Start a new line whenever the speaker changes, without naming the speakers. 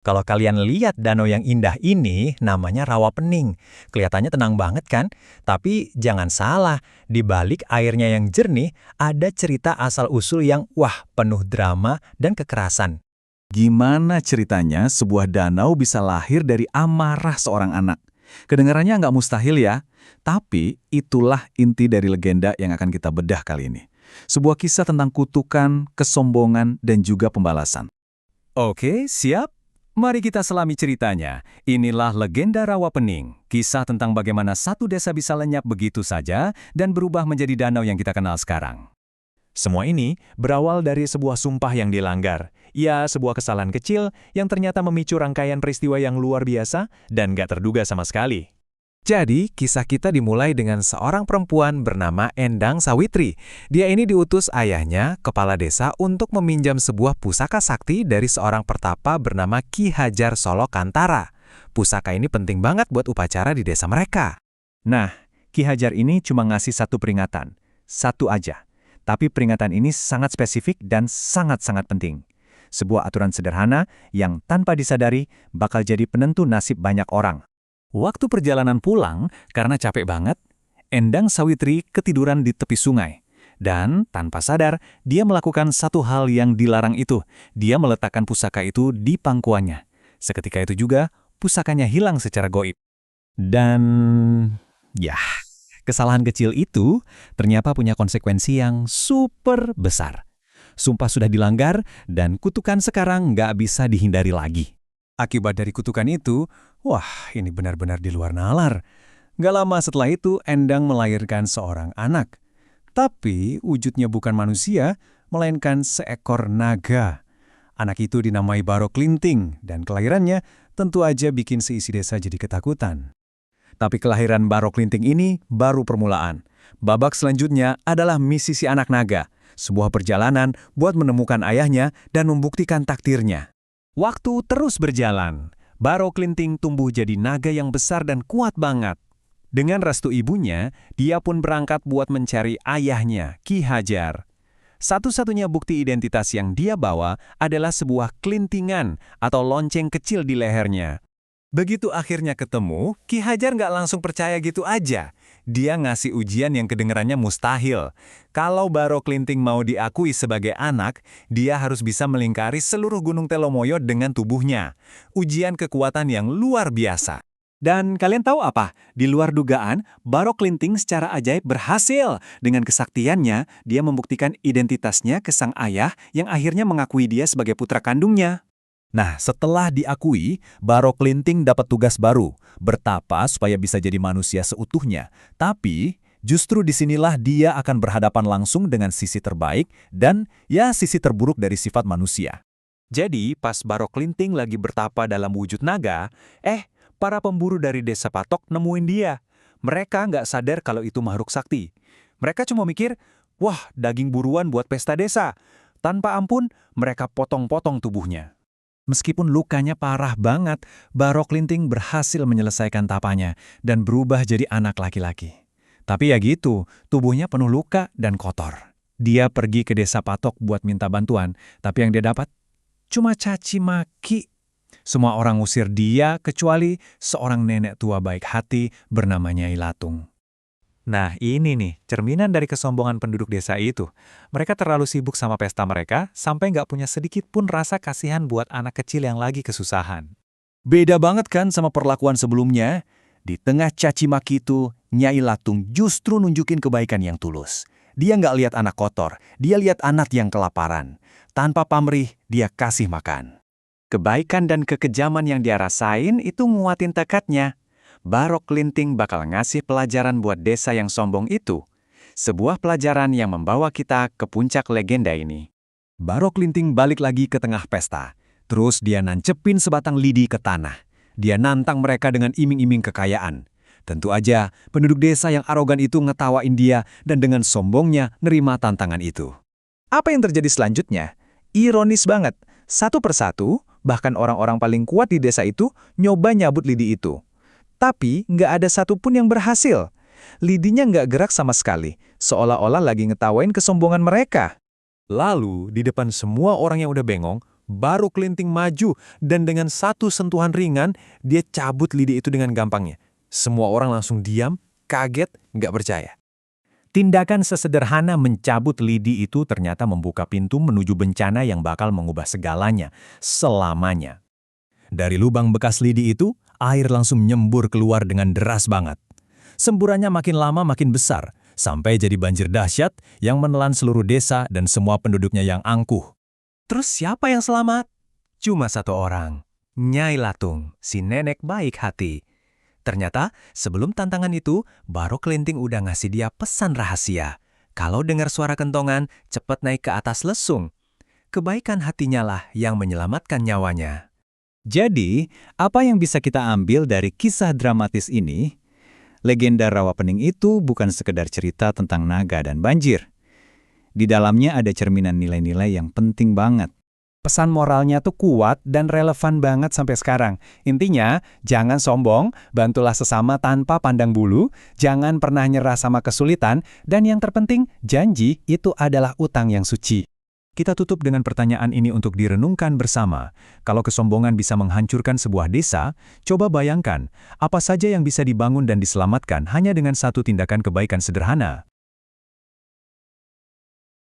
Kalau kalian lihat danau yang indah ini, namanya Rawa Pening. Kelihatannya tenang banget kan? Tapi jangan salah, di balik airnya yang jernih, ada cerita asal-usul yang penuh drama dan kekerasan.
Gimana ceritanya sebuah danau bisa lahir dari amarah seorang anak? Kedengarannya nggak mustahil ya, tapi itulah inti dari legenda yang akan kita bedah kali ini. Sebuah kisah tentang kutukan, kesombongan, dan juga pembalasan. Oke, siap? Mari kita selami ceritanya. Inilah legenda Rawa Pening, kisah tentang bagaimana satu desa bisa lenyap begitu saja dan berubah menjadi danau yang kita kenal sekarang.
Semua ini berawal dari sebuah sumpah yang dilanggar. Ya, sebuah kesalahan kecil yang ternyata memicu rangkaian peristiwa yang luar biasa dan gak terduga sama sekali. Jadi, kisah kita dimulai dengan seorang perempuan bernama Endang Sawitri. Dia ini diutus ayahnya, kepala desa, untuk meminjam sebuah pusaka sakti dari seorang pertapa bernama Ki Hajar Solo Kantara. Pusaka ini penting banget buat upacara di desa mereka.
Nah, Ki Hajar ini cuma ngasih satu peringatan. Satu aja. Tapi peringatan ini sangat spesifik dan sangat-sangat penting. Sebuah aturan sederhana yang tanpa disadari bakal jadi penentu nasib banyak orang. Waktu perjalanan pulang, karena capek banget, Endang Sawitri ketiduran di tepi sungai. Dan tanpa sadar, dia melakukan satu hal yang dilarang itu. Dia meletakkan pusaka itu di pangkuannya. Seketika itu juga, pusakanya hilang secara goib. Dan ya, kesalahan kecil itu ternyata punya konsekuensi yang super besar. Sumpah sudah dilanggar dan kutukan sekarang nggak bisa dihindari lagi. Akibat dari kutukan itu, ini benar-benar di luar nalar. Nggak lama setelah itu, Endang melahirkan seorang anak. Tapi wujudnya bukan manusia, melainkan seekor naga. Anak itu dinamai Baro Klinting, dan kelahirannya tentu aja bikin seisi desa jadi ketakutan. Tapi kelahiran Baro Klinting ini baru permulaan. Babak selanjutnya adalah misi si anak naga, sebuah perjalanan buat menemukan ayahnya dan membuktikan takdirnya. Waktu terus berjalan. Baro Klinting tumbuh jadi naga yang besar dan kuat banget. Dengan restu ibunya, dia pun berangkat buat mencari ayahnya, Ki Hajar. Satu-satunya bukti identitas yang dia bawa adalah sebuah klintingan atau lonceng kecil di lehernya. Begitu akhirnya ketemu, Ki Hajar nggak langsung percaya gitu aja. Dia ngasih ujian yang kedengarannya mustahil. Kalau Baro Klinting mau diakui sebagai anak, dia harus bisa melingkari seluruh Gunung Telomoyo dengan tubuhnya. Ujian kekuatan yang luar biasa. Dan kalian tahu apa? Di luar dugaan, Baro Klinting secara ajaib berhasil. Dengan kesaktiannya, dia membuktikan identitasnya ke sang ayah yang akhirnya mengakui dia sebagai putra kandungnya. Nah, setelah diakui, Baro Klinting dapat tugas baru, bertapa supaya bisa jadi manusia seutuhnya. Tapi, justru disinilah dia akan berhadapan langsung dengan sisi terbaik dan, sisi terburuk dari sifat manusia. Jadi, pas Baro Klinting lagi bertapa dalam wujud naga, para pemburu dari desa Patok nemuin dia. Mereka nggak sadar kalau itu makhluk sakti. Mereka cuma mikir, daging buruan buat pesta desa. Tanpa ampun, mereka potong-potong tubuhnya. Meskipun lukanya parah banget, Baro Klinting berhasil menyelesaikan tapanya dan berubah jadi anak laki-laki. Tapi ya gitu, tubuhnya penuh luka dan kotor. Dia pergi ke desa Patok buat minta bantuan, tapi yang dia dapat cuma caci maki. Semua orang ngusir dia kecuali seorang nenek tua baik hati bernama Nyai Latung. Nah, ini nih, cerminan dari kesombongan penduduk desa itu. Mereka terlalu sibuk sama pesta mereka, sampai nggak punya sedikit pun rasa kasihan buat anak kecil yang lagi kesusahan. Beda banget kan sama perlakuan sebelumnya? Di tengah caci maki itu, Nyai Latung justru nunjukin kebaikan yang tulus. Dia nggak lihat anak kotor, dia lihat anak yang kelaparan. Tanpa pamrih, dia kasih makan. Kebaikan dan kekejaman yang dia rasain itu nguatin tekadnya. Baro Klinting bakal ngasih pelajaran buat desa yang sombong itu. Sebuah pelajaran yang membawa kita ke puncak legenda ini. Baro Klinting balik lagi ke tengah pesta. Terus dia nancepin sebatang lidi ke tanah. Dia nantang mereka dengan iming-iming kekayaan. Tentu aja, penduduk desa yang arogan itu ngetawain dia dan dengan sombongnya nerima tantangan itu. Apa yang terjadi selanjutnya? Ironis banget. Satu persatu, bahkan orang-orang paling kuat di desa itu nyoba nyabut lidi itu. Tapi nggak ada satupun yang berhasil. Lidinya nggak gerak sama sekali, seolah-olah lagi ngetawain kesombongan mereka. Lalu, di depan semua orang yang udah bengong,
Baru Kelinting maju, dan dengan satu sentuhan ringan, dia cabut lidi itu dengan gampangnya. Semua orang langsung diam, kaget, nggak percaya.
Tindakan sesederhana mencabut lidi itu ternyata membuka pintu menuju bencana yang bakal mengubah segalanya, selamanya. Dari lubang bekas lidi itu, air langsung nyembur keluar dengan deras banget. Semburannya makin lama makin besar, sampai jadi banjir dahsyat yang menelan seluruh desa dan semua penduduknya yang angkuh. Terus siapa yang selamat? Cuma satu orang, Nyai Latung, si nenek baik hati. Ternyata, sebelum tantangan itu, Baro Kelinting udah ngasih dia pesan rahasia. Kalau dengar suara kentongan, cepat naik ke atas lesung. Kebaikan hatinya lah yang menyelamatkan nyawanya. Jadi, apa yang bisa kita ambil dari kisah dramatis ini? Legenda Rawapening itu bukan sekedar cerita tentang naga dan banjir. Di dalamnya ada cerminan nilai-nilai yang penting banget. Pesan moralnya tuh kuat dan relevan banget sampai sekarang. Intinya, jangan sombong, bantulah sesama tanpa pandang bulu, jangan pernah nyerah sama kesulitan, dan yang terpenting, janji itu adalah utang yang suci. Kita tutup dengan pertanyaan ini untuk direnungkan bersama. Kalau kesombongan bisa menghancurkan sebuah desa, coba bayangkan, apa saja yang bisa dibangun dan diselamatkan hanya dengan satu tindakan kebaikan sederhana.